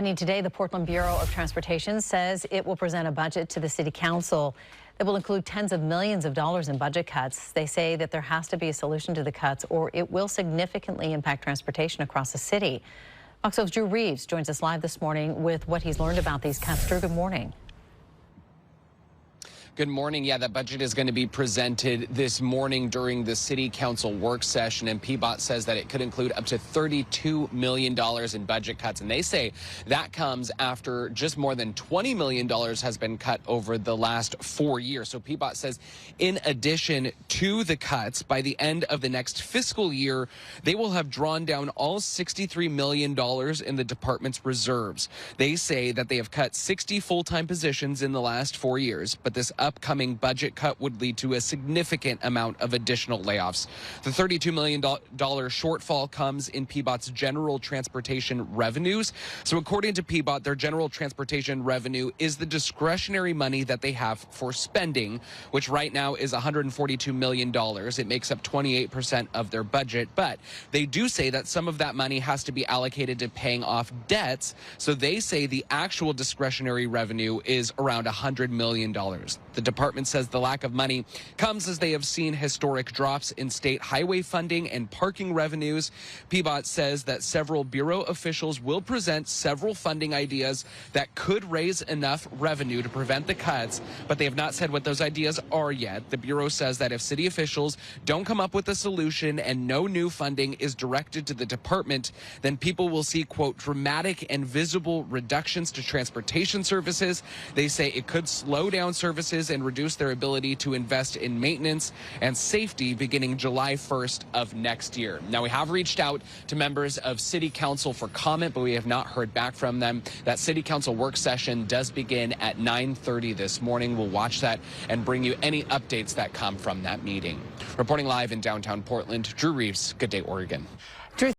Today, the Portland Bureau of Transportation says it will present a budget to the City Council that will include tens of millions of dollars in budget cuts. They say that there has to be a solution to the cuts or it will significantly impact transportation across the city. Fox 12's Drew Reeves joins us live this morning with what he's learned about these cuts. Drew, good morning. Good morning. Yeah, that budget is going to be presented this morning during the City Council work session, and PBOT says that it could include up to $32 million in budget cuts. And they say that comes after just more than $20 million has been cut over the last 4 years. So PBOT says in addition to the cuts, by the end of the next fiscal year, they will have drawn down all $63 million in the department's reserves. They say that they have cut 60 full-time positions in the last 4 years, but this upcoming budget cut would lead to a significant amount of additional layoffs. The $32 million shortfall comes in PBOT's general transportation revenues. So according to PBOT, their general transportation revenue is the discretionary money that they have for spending, which right now is $142 million. It makes up 28% of their budget, but they do say that some of that money has to be allocated to paying off debts. So they say the actual discretionary revenue is around $100 million. The department says the lack of money comes as they have seen historic drops in state highway funding and parking revenues. PBOT says that several Bureau officials will present several funding ideas that could raise enough revenue to prevent the cuts, but they have not said what those ideas are yet. The Bureau says that if city officials don't come up with a solution and no new funding is directed to the department, then people will see, quote, dramatic and visible reductions to transportation services. They say it could slow down services and reduce their ability to invest in maintenance and safety beginning July 1st of next year. Now, we have reached out to members of City Council for comment, but we have not heard back from them. That City Council work session does begin at 9:30 this morning. We'll watch that and bring you any updates that come from that meeting. Reporting live in downtown Portland, Drew Reeves, Good Day, Oregon.